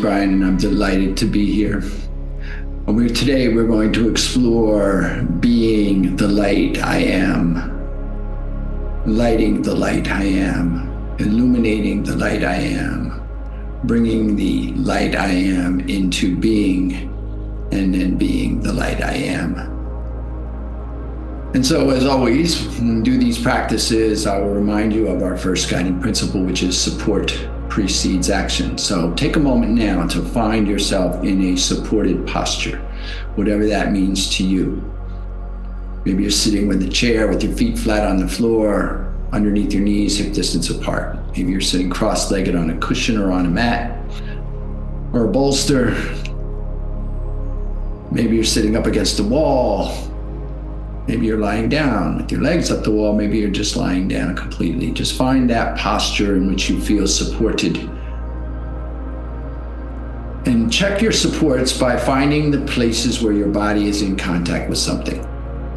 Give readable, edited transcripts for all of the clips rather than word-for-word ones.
Brian, and I'm delighted to be here. Today we're going to explore being the light I am, lighting the light I am, illuminating the light I am, bringing the light I am into being, and then being the light I am. And so, as always, when we do these practices, I will remind you of our first guiding principle, which is support precedes action. So take a moment now to find yourself in a supported posture, whatever that means to you. Maybe you're sitting with a chair with your feet flat on the floor, underneath your knees, hip distance apart. Maybe you're sitting cross-legged on a cushion or on a mat or a bolster. Maybe you're sitting up against a wall. Maybe you're lying down with your legs up the wall. Maybe you're just lying down completely. Just find that posture in which you feel supported. And check your supports by finding the places where your body is in contact with something.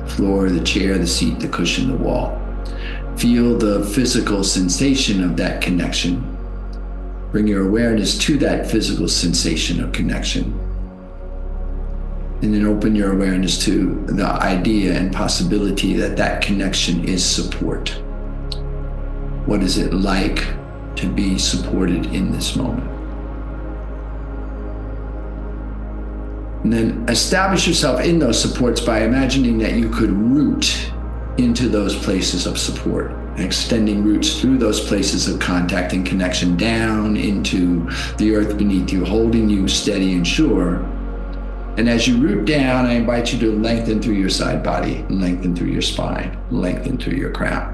The floor, the chair, the seat, the cushion, the wall. Feel the physical sensation of that connection. Bring your awareness to that physical sensation of connection. And then open your awareness to the idea and possibility that that connection is support. What is it like to be supported in this moment? And then establish yourself in those supports by imagining that you could root into those places of support, extending roots through those places of contact and connection down into the earth beneath you, holding you steady and sure. And as you root down, I invite you to lengthen through your side body, lengthen through your spine, lengthen through your crown.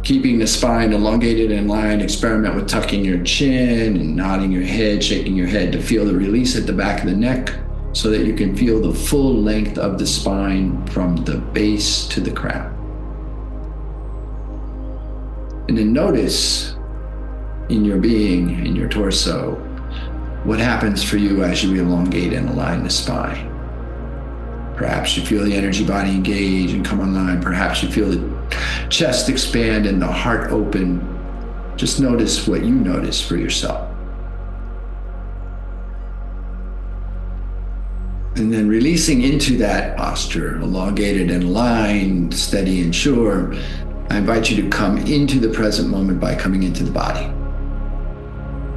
Keeping the spine elongated and lined, experiment with tucking your chin and nodding your head, shaking your head to feel the release at the back of the neck so that you can feel the full length of the spine from the base to the crown. And then notice in your being, in your torso, what happens for you as you elongate and align the spine. Perhaps you feel the energy body engage and come online. Perhaps you feel the chest expand and the heart open. Just notice what you notice for yourself. And then releasing into that posture, elongated and aligned, steady and sure, I invite you to come into the present moment by coming into the body.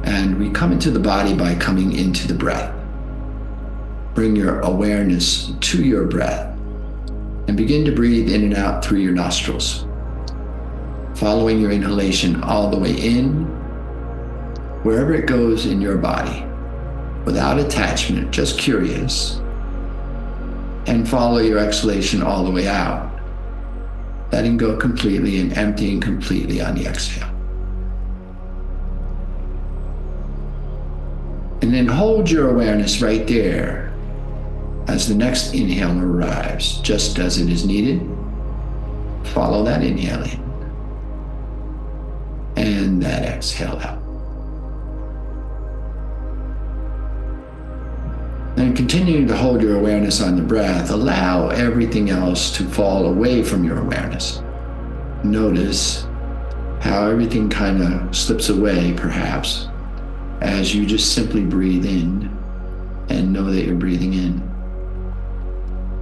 And we come into the body by coming into the breath. Bring your awareness to your breath and begin to breathe in and out through your nostrils. Following your inhalation all the way in, wherever it goes in your body, without attachment, just curious. And follow your exhalation all the way out, letting go completely and emptying completely on the exhale. And then hold your awareness right there as the next inhale arrives, just as it is needed. Follow that inhale in and that exhale out. And continuing to hold your awareness on the breath, allow everything else to fall away from your awareness. Notice how everything kind of slips away, perhaps, as you just simply breathe in and know that you're breathing in,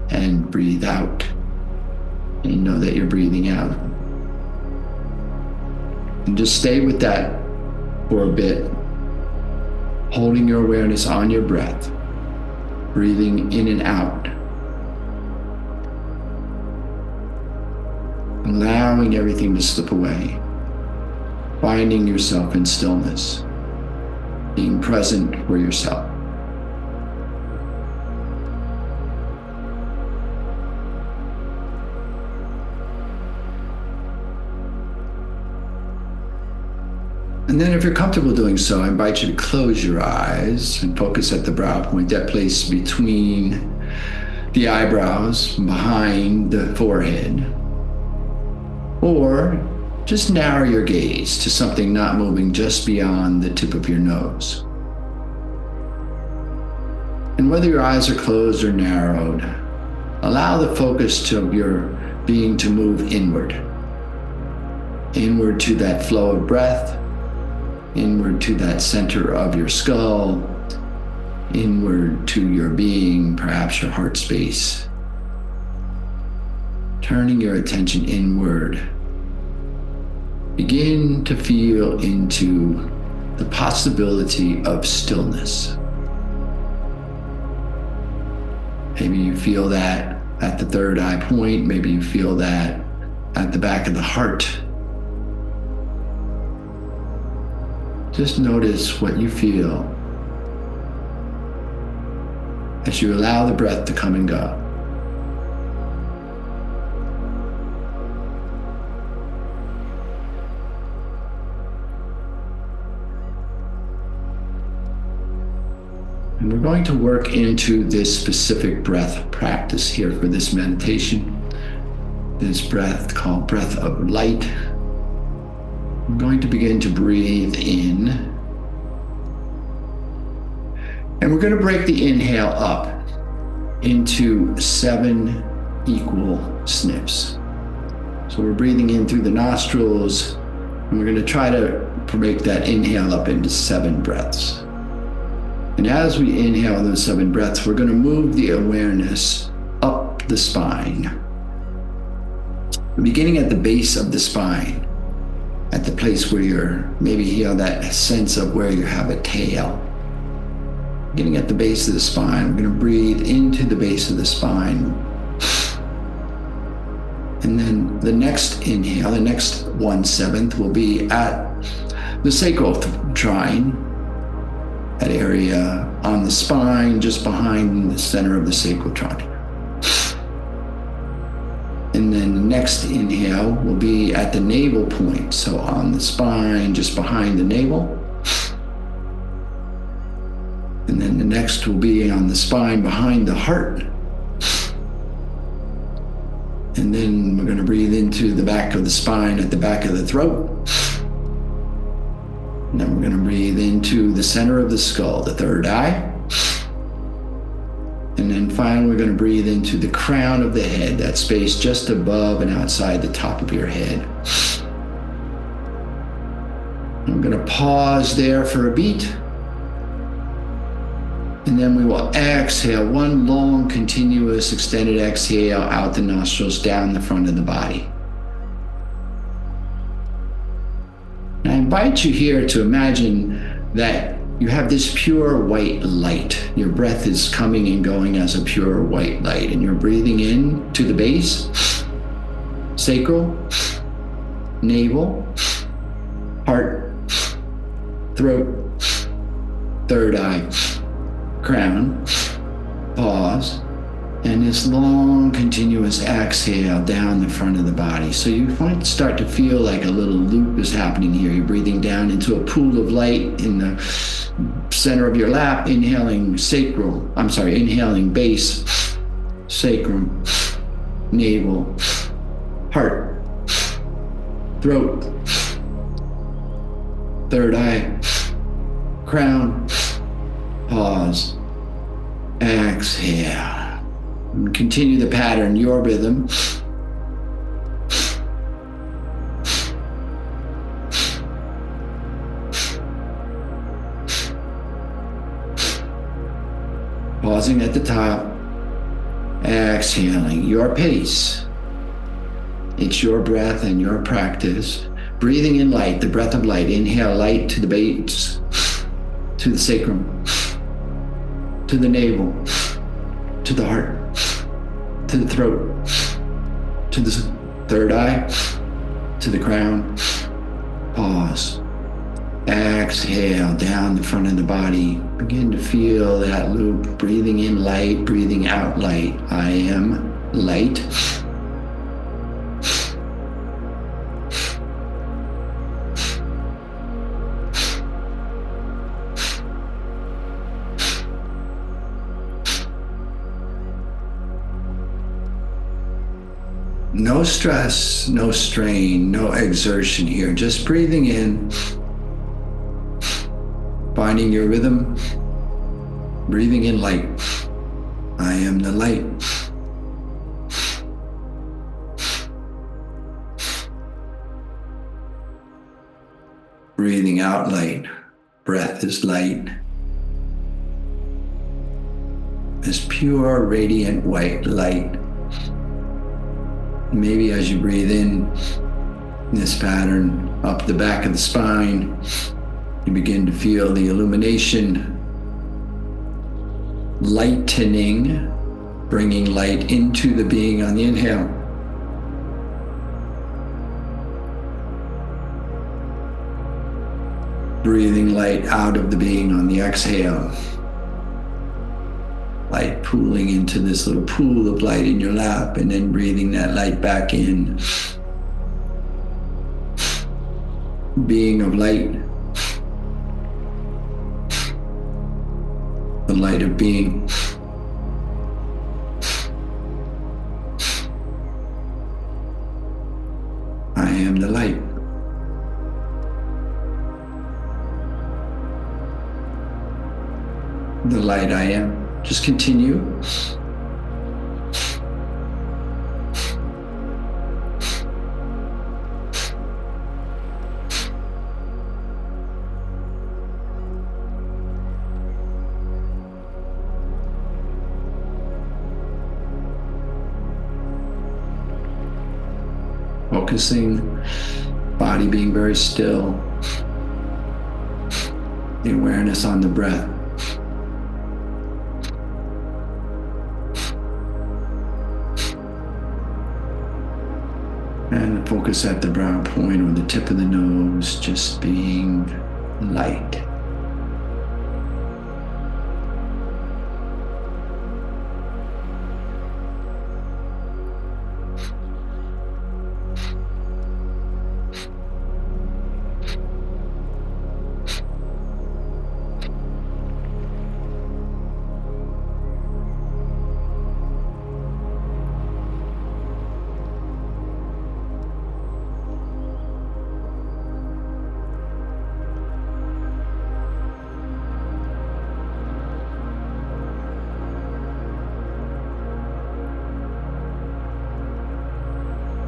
and breathe out and know that you're breathing out. And just stay with that for a bit, holding your awareness on your breath, breathing in and out, allowing everything to slip away, finding yourself in stillness, being present for yourself. And then if you're comfortable doing so, I invite you to close your eyes and focus at the brow point, that place between the eyebrows, behind the forehead. Or just narrow your gaze to something not moving just beyond the tip of your nose. And whether your eyes are closed or narrowed, allow the focus of your being to move inward to that flow of breath, inward to that center of your skull, inward to your being, perhaps your heart space. Turning your attention inward, begin to feel into the possibility of stillness. Maybe you feel that at the third eye point, maybe you feel that at the back of the heart. Just notice what you feel as you allow the breath to come and go. And we're going to work into this specific breath practice here for this meditation. This breath called breath of light. I'm going to begin to breathe in. And we're going to break the inhale up into 7 equal snips. So we're breathing in through the nostrils, and we're going to try to break that inhale up into 7 breaths. And as we inhale those 7 breaths, we're going to move the awareness up the spine. Beginning at the base of the spine, at the place where you're, maybe hear that sense of where you have a tail. Beginning at the base of the spine, we're going to breathe into the base of the spine. And then the next inhale, the next 1/7 will be at the sacral trine, that area on the spine, just behind the center of the sacral trine. And then the next inhale will be at the navel point, so on the spine, just behind the navel. And then the next will be on the spine behind the heart. And then we're going to breathe into the back of the spine at the back of the throat. And then we're going to breathe into the center of the skull, the third eye. And then finally, we're going to breathe into the crown of the head, that space just above and outside the top of your head. I'm going to pause there for a beat. And then we will exhale, one long, continuous, extended exhale out the nostrils, down the front of the body. And I invite you here to imagine that you have this pure white light. Your breath is coming and going as a pure white light, and you're breathing in to the base, sacral, navel, heart, throat, third eye, crown, pause, and this long continuous exhale down the front of the body. So you might start to feel like a little loop is happening here. You're breathing down into a pool of light in the center of your lap, inhaling base, sacrum, navel, heart, throat, third eye, crown, pause, exhale. And continue the pattern, your rhythm. Pausing at the top, exhaling, your pace. It's your breath and your practice. Breathing in light, the breath of light. Inhale light to the base, to the sacrum, to the navel, to the heart, to the throat, to the third eye, to the crown. Pause. Exhale down the front of the body. Begin to feel that loop. Breathing in light, breathing out light. I am light. No stress, no strain, no exertion here. Just breathing in, finding your rhythm, breathing in light. I am the light. Breathing out light. Breath is light. This pure, radiant white light. Maybe as you breathe in this pattern up the back of the spine, you begin to feel the illumination lightening, bringing light into the being on the inhale. Breathing light out of the being on the exhale. Light pooling into this little pool of light in your lap, and then breathing that light back in. Being of light. The light of being. I am the light. The light I am. Just continue. Focusing, body being very still. The awareness on the breath. And focus at the brow point or the tip of the nose, just being light.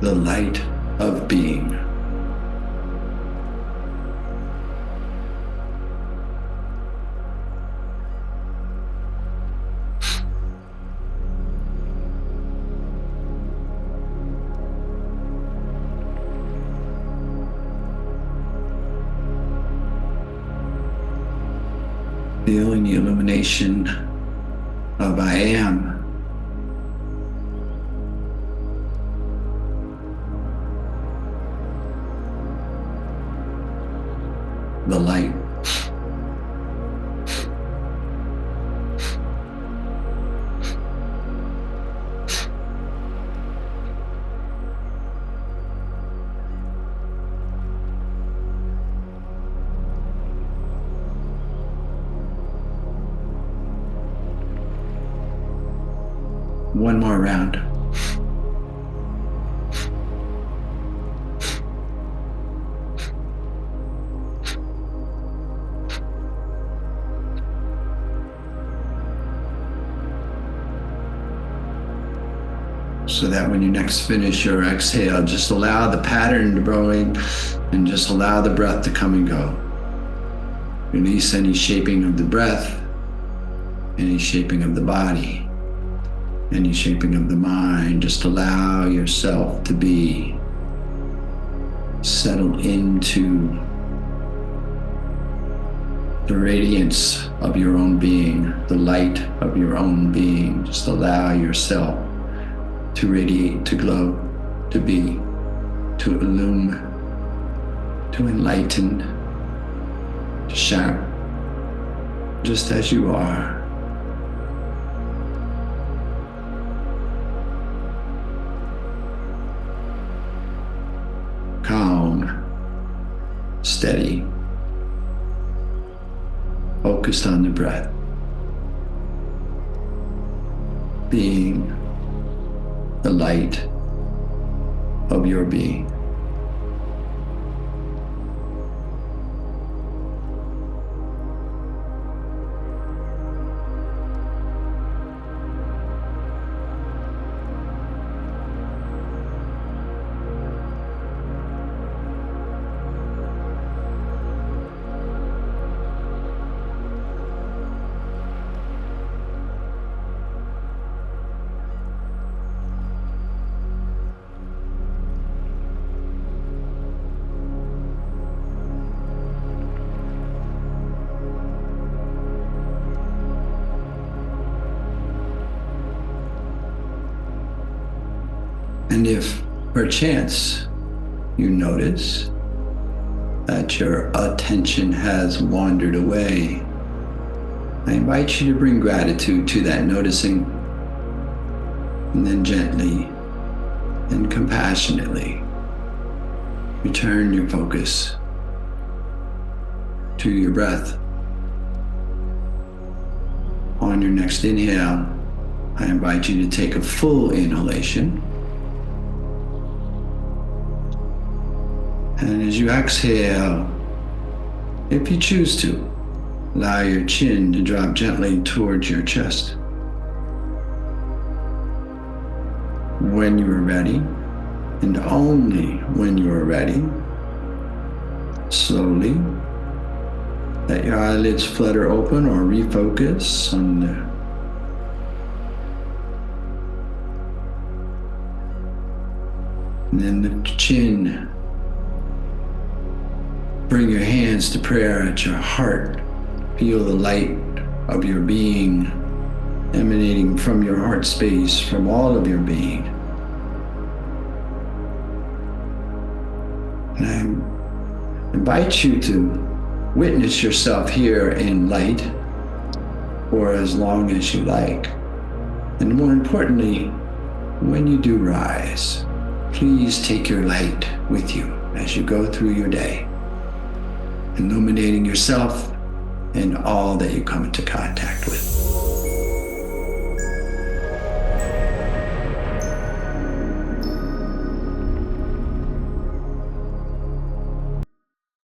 The light of being. Feeling the illumination of I am. The light. One more round. So that when you next finish your exhale, just allow the pattern to go in and just allow the breath to come and go. Release any shaping of the breath, any shaping of the body, any shaping of the mind. Just allow yourself to be settled into the radiance of your own being, the light of your own being. Just allow yourself to radiate, to glow, to be, to illumine, to enlighten, to shine, just as you are. Calm, steady, focused on the breath, being the light of your being. And if perchance you notice that your attention has wandered away, I invite you to bring gratitude to that noticing, and then gently and compassionately return your focus to your breath. On your next inhale, I invite you to take a full inhalation. And as you exhale, if you choose to, allow your chin to drop gently towards your chest. When you are ready, and only when you are ready, slowly let your eyelids flutter open or refocus on and then the chin. Bring your hands to prayer at your heart. Feel the light of your being emanating from your heart space, from all of your being. And I invite you to witness yourself here in light for as long as you like. And more importantly, when you do rise, please take your light with you as you go through your day, illuminating yourself and all that you come into contact with.